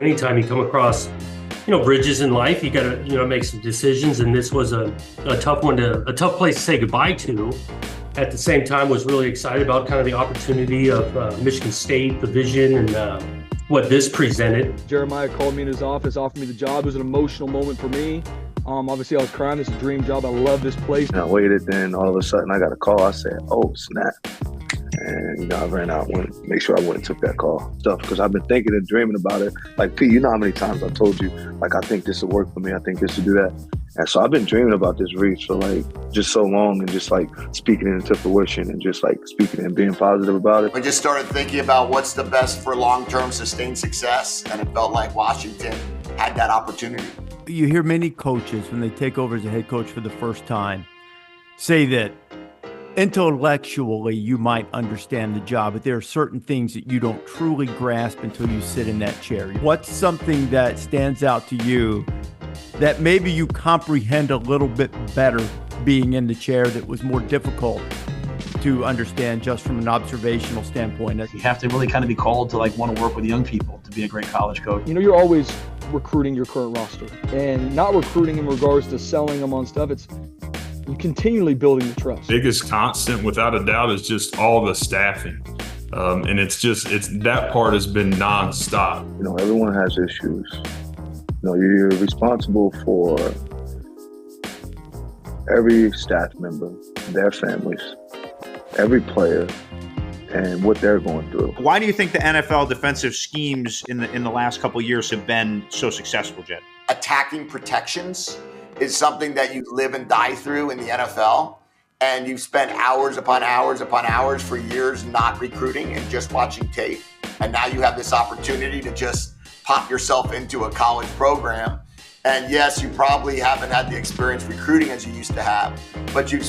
Anytime you come across, bridges in life, you got to, make some decisions. And this was a tough one a tough place to say goodbye to. At the same time, was really excited about kind of the opportunity of Michigan State, the vision, and what this presented. Jeremiah called me in his office, offered me the job. It was an emotional moment for me. Obviously, I was crying. It's a dream job. I love this place. And I waited, then all of a sudden I got a call. I said, oh, snap. And, I ran out and make sure I went and took that call. Stuff, because I've been thinking and dreaming about it. Like, Pete, you know how many times I told you, like, I think this will work for me. I think this will do that. And so I've been dreaming about this reach for, just so long, and just, speaking it into fruition and just, speaking and being positive about it. We just started thinking about what's the best for long-term sustained success, and it felt like Washington had that opportunity. You hear many coaches, when they take over as a head coach for the first time, say that intellectually you might understand the job, but there are certain things that you don't truly grasp until you sit in that chair. What's something that stands out to you that maybe you comprehend a little bit better being in the chair that was more difficult to understand just from an observational standpoint? You have to really kind of be called to want to work with young people to be a great college coach. You're always recruiting your current roster, and not recruiting in regards to selling them on stuff. It's continually building the trust. Biggest constant, without a doubt, is just all the staffing. And it's that part has been nonstop. Everyone has issues. You're responsible for every staff member, their families, every player, and what they're going through. Why do you think the NFL defensive schemes in the last couple of years have been so successful, Jedd? Attacking protections is something that you live and die through in the NFL. And you've spent hours upon hours upon hours for years not recruiting and just watching tape. And now you have this opportunity to just pop yourself into a college program. And yes, you probably haven't had the experience recruiting as you used to have, but you've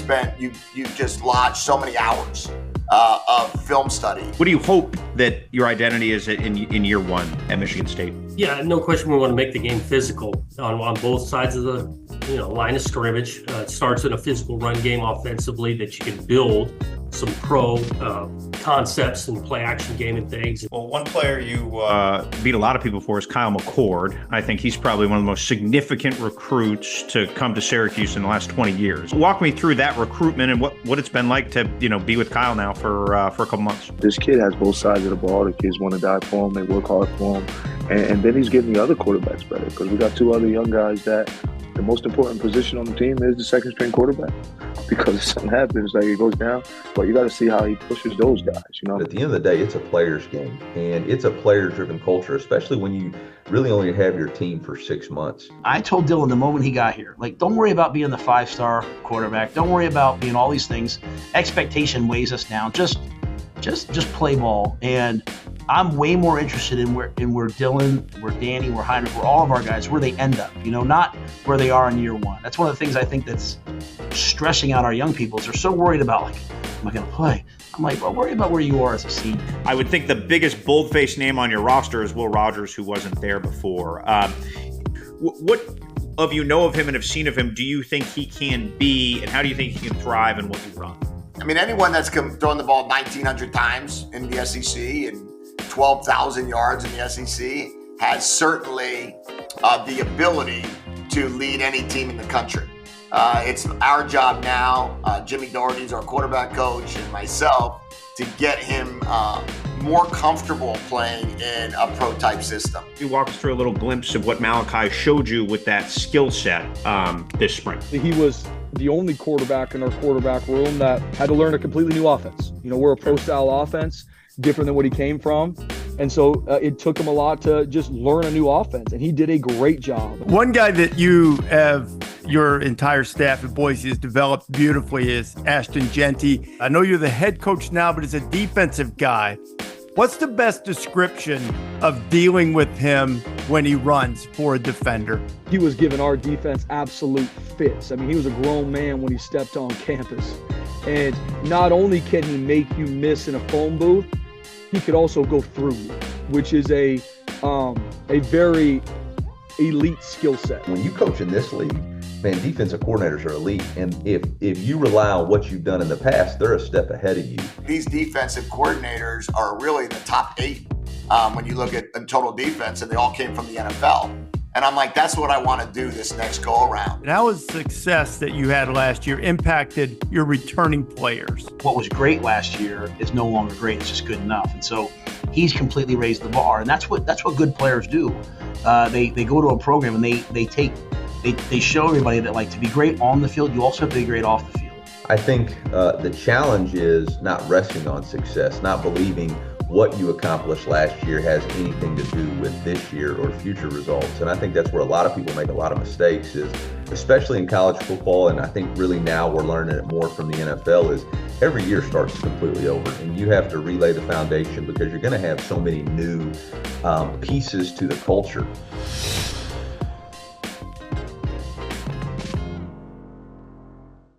just lodged so many hours of film study. What do you hope that your identity is in year one at Michigan State? Yeah, no question. We want to make the game physical on both sides of the line of scrimmage. It starts in a physical run game offensively that you can build some pro concepts and play action game and things. Well, one player you beat a lot of people for is Kyle McCord. I think he's probably one of the most significant recruits to come to Syracuse in the last 20 years. Walk me through that recruitment and what it's been like to be with Kyle now for a couple months. This kid has both sides of the ball. The kids want to die for him. They work hard for him. And then he's getting the other quarterbacks better, because we got two other young guys that the most important position on the team is the second string quarterback. Because if something happens, it goes down, but you got to see how he pushes those guys, At the end of the day, it's a player's game, and it's a player-driven culture, especially when you really only have your team for 6 months. I told Dylan the moment he got here, don't worry about being the 5-star quarterback. Don't worry about being all these things. Expectation weighs us down. Just play ball. And I'm way more interested in where Dylan, where Danny, where Heinrich, where all of our guys, where they end up, not where they are in year one. That's one of the things I think that's stressing out our young people, is they're so worried about, am I going to play? I'm bro, worry about where you are as a senior. I would think the biggest bold-faced name on your roster is Will Rogers, who wasn't there before. What of you know of him and have seen of him do you think he can be, and how do you think he can thrive in what you run? Anyone that's thrown the ball 1,900 times in the SEC and 12,000 yards in the SEC has certainly the ability to lead any team in the country. It's our job now, Jimmy Doherty's our quarterback coach, and myself, to get him more comfortable playing in a pro-type system. You walk us through a little glimpse of what Malachi showed you with that skill set this spring. He was the only quarterback in our quarterback room that had to learn a completely new offense. We're a pro-style offense, different than what he came from. And so it took him a lot to just learn a new offense, and he did a great job. One guy that you have, your entire staff at Boise has developed beautifully is Ashton Jeanty. I know you're the head coach now, but as a defensive guy, what's the best description of dealing with him when he runs for a defender? He was giving our defense absolute fits. He was a grown man when he stepped on campus. And not only can he make you miss in a phone booth, he could also go through you, which is a very elite skill set. When you coach in this league, man, defensive coordinators are elite. And if you rely on what you've done in the past, they're a step ahead of you. These defensive coordinators are really in the top 8 when you look at total defense, and they all came from the NFL. And I'm like, that's what I want to do this next go around. And how was success that you had last year impacted your returning players? What was great last year is no longer great. It's just good enough. And so he's completely raised the bar. And that's what good players do. They go to a program and they show everybody that, like, to be great on the field, you also have to be great off the field. I think the challenge is not resting on success, not believing what you accomplished last year has anything to do with this year or future results. And I think that's where a lot of people make a lot of mistakes, is especially in college football. And I think really now we're learning it more from the NFL, is every year starts completely over, and you have to relay the foundation because you're going to have so many new pieces to the culture.